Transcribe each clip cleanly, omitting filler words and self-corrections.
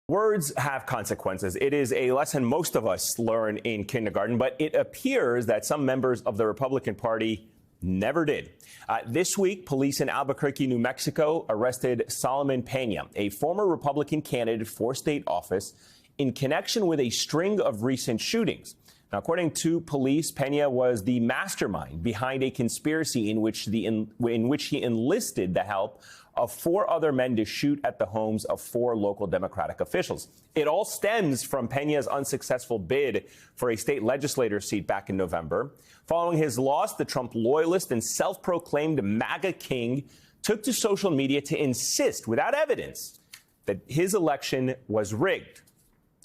Words have consequences. It is a lesson most of us learn in kindergarten, but it appears that some members of the Republican Party never did. This week, police in Albuquerque, New Mexico, arrested Solomon Pena, a former Republican candidate for state office, in connection with a string of recent shootings. Now, according to police, Pena was the mastermind behind a conspiracy in which he enlisted the help of 4 other men to shoot at the homes of 4 local Democratic officials. It all stems from Pena's unsuccessful bid for a state legislator seat back in November. Following his loss, the Trump loyalist and self-proclaimed MAGA king took to social media to insist, without evidence, that his election was rigged.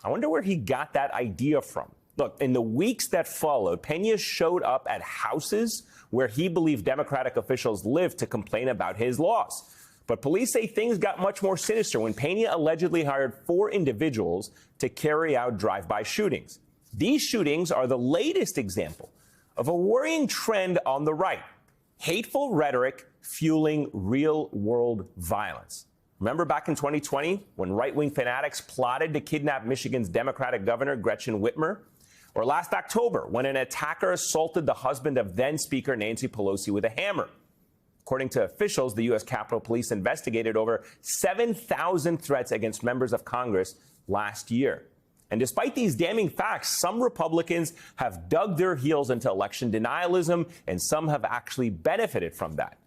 I wonder where he got that idea from. Look, in the weeks that followed, Pena showed up at houses where he believed Democratic officials lived to complain about his loss. But police say things got much more sinister when Pena allegedly hired 4 individuals to carry out drive-by shootings. These shootings are the latest example of a worrying trend on the right: hateful rhetoric fueling real-world violence. Remember back in 2020 when right-wing fanatics plotted to kidnap Michigan's Democratic governor, Gretchen Whitmer? Or last October when an attacker assaulted the husband of then-Speaker Nancy Pelosi with a hammer? According to officials, the U.S. Capitol Police investigated over 7,000 threats against members of Congress last year. And despite these damning facts, some Republicans have dug their heels into election denialism, and some have actually benefited from that.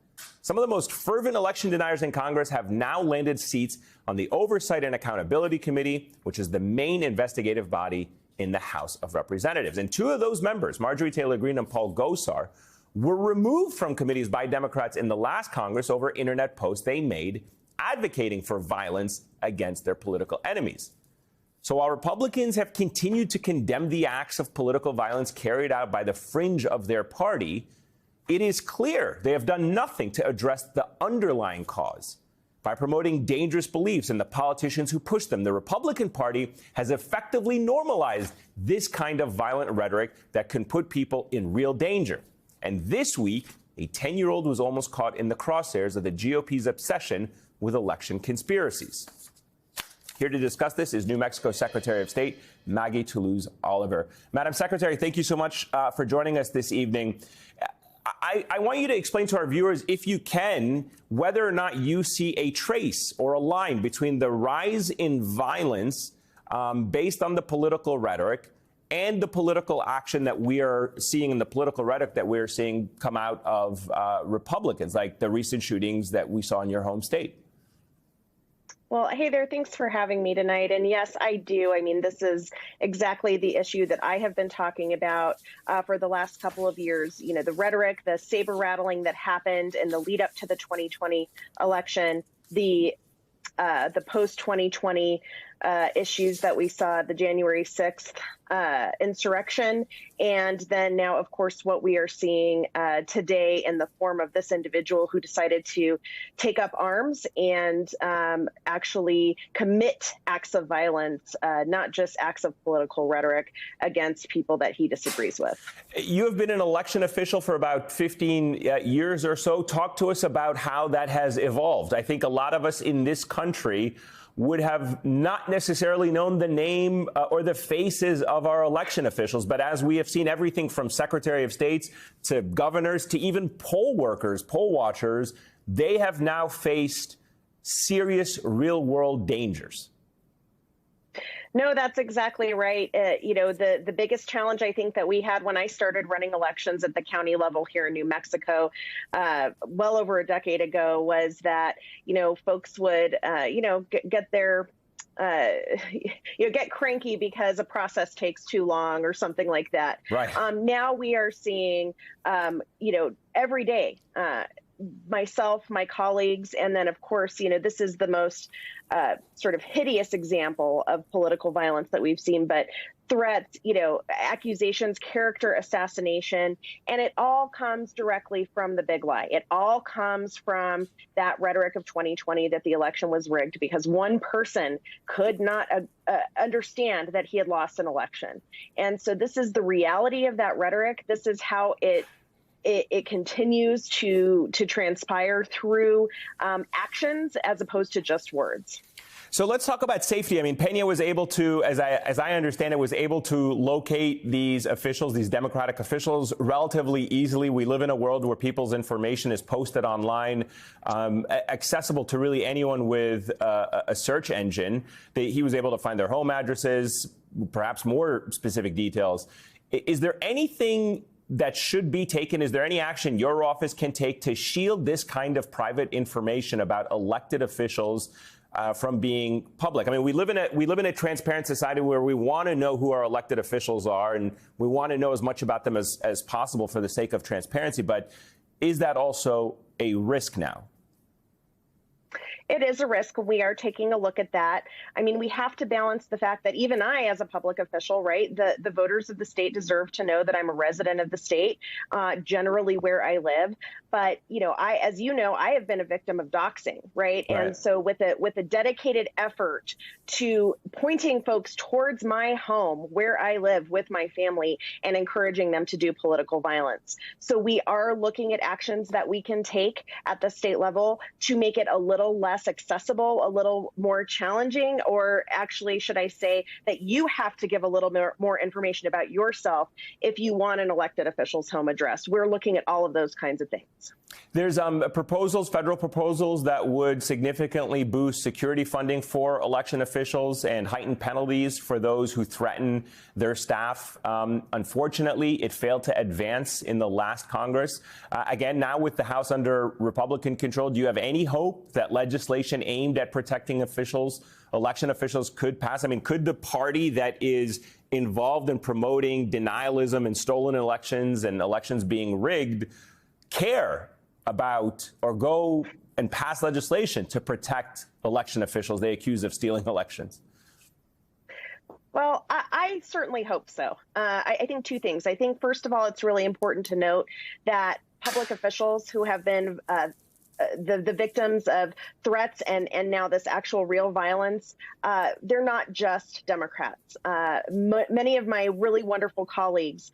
Some of the most fervent election deniers in Congress have now landed seats on the Oversight and Accountability Committee, which is the main investigative body in the House of Representatives. And 2 of those members, Marjorie Taylor Greene and Paul Gosar, were removed from committees by Democrats in the last Congress over internet posts they made advocating for violence against their political enemies. So while Republicans have continued to condemn the acts of political violence carried out by the fringe of their party, it is clear they have done nothing to address the underlying cause. By promoting dangerous beliefs in the politicians who push them, the Republican Party has effectively normalized this kind of violent rhetoric that can put people in real danger. And this week, a 10-year-old was almost caught in the crosshairs of the GOP's obsession with election conspiracies. Here to discuss this is New Mexico Secretary of State Maggie Toulouse Oliver. Madam Secretary, thank you so much for joining us this evening. I want you to explain to our viewers, if you can, whether or not you see a trace or a line between the rise in violence based on the political rhetoric and the political action that we are seeing in the political rhetoric that we're seeing come out of Republicans, like the recent shootings that we saw in your home state. Well, hey there. Thanks for having me tonight. And yes, I do. I mean, this is exactly the issue that I have been talking about for the last couple of years. You know, the rhetoric, the saber rattling that happened in the lead up to the 2020 election, the post-2020 issues that we saw, the January 6th insurrection, and then now, of course, what we are seeing today in the form of this individual who decided to take up arms and actually commit acts of violence, not just acts of political rhetoric against people that he disagrees with. You have been an election official for about 15 years or so. Talk to us about how that has evolved. I think a lot of us in this country would have not necessarily known the name or the faces of our election officials. But as we have seen everything from Secretary of States to governors to even poll workers, poll watchers, they have now faced serious real world dangers. No, that's exactly right. You know, the biggest challenge I think that we had when I started running elections at the county level here in New Mexico, well over a decade ago, was that, you know, folks would, get their get cranky because a process takes too long or something like that. Right. Now we are seeing, every day, myself, my colleagues, and then, of course, you know, this is the most sort of hideous example of political violence that we've seen, but threats, you know, accusations, character assassination, and it all comes directly from the big lie. It all comes from that rhetoric of 2020 that the election was rigged because one person could not understand that he had lost an election. And so this is the reality of that rhetoric. This is how it it continues to transpire through actions as opposed to just words. So let's talk about safety. I mean, Pena was able to, as I understand it, was able to locate these officials, these Democratic officials, relatively easily. We live in a world where people's information is posted online, accessible to really anyone with a search engine. He was able to find their home addresses, perhaps more specific details. Is there anything that should be taken? Is there any action your office can take to shield this kind of private information about elected officials from being public? I mean, we live in a transparent society where we want to know who our elected officials are, and we want to know as much about them as possible for the sake of transparency. But is that also a risk now? It is a risk. We are taking a look at that. I mean, we have to balance the fact that even I, as a public official, right, the voters of the state deserve to know that I'm a resident of the state, generally where I live. But, as you know, I have been a victim of doxing, right? And so with a dedicated effort to pointing folks towards my home, where I live with my family, and encouraging them to do political violence. So we are looking at actions that we can take at the state level to make it a little less accessible, a little more challenging, or actually, should I say that you have to give a little more information about yourself if you want an elected official's home address. We're looking at all of those kinds of things. There's federal proposals that would significantly boost security funding for election officials and heighten penalties for those who threaten their staff. Unfortunately, it failed to advance in the last Congress. Again, now with the House under Republican control, do you have any hope that legislation aimed at protecting election officials could pass? I mean, could the party that is involved in promoting denialism and stolen elections and elections being rigged care about or go and pass legislation to protect election officials they accuse of stealing elections? Well, I certainly hope so. I think two things. I think, first of all, it's really important to note that public officials who have been the victims of threats and now this actual real violence, they're not just Democrats. Many of my really wonderful colleagues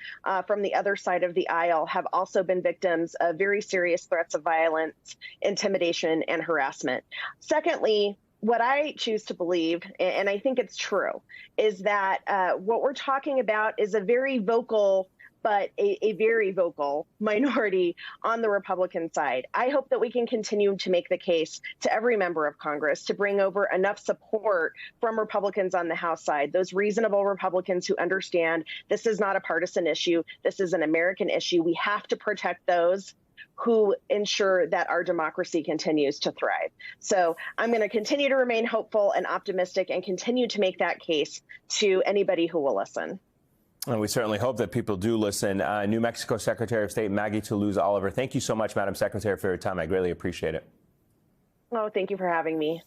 from the other side of the aisle have also been victims of very serious threats of violence, intimidation, and harassment. Secondly, what I choose to believe, and I think it's true, is that what we're talking about is a very vocal but a very vocal minority on the Republican side. I hope that we can continue to make the case to every member of Congress to bring over enough support from Republicans on the House side, those reasonable Republicans who understand this is not a partisan issue, this is an American issue. We have to protect those who ensure that our democracy continues to thrive. So I'm going to continue to remain hopeful and optimistic and continue to make that case to anybody who will listen. And we certainly hope that people do listen. New Mexico Secretary of State Maggie Toulouse Oliver, thank you so much, Madam Secretary, for your time. I greatly appreciate it. Oh, thank you for having me.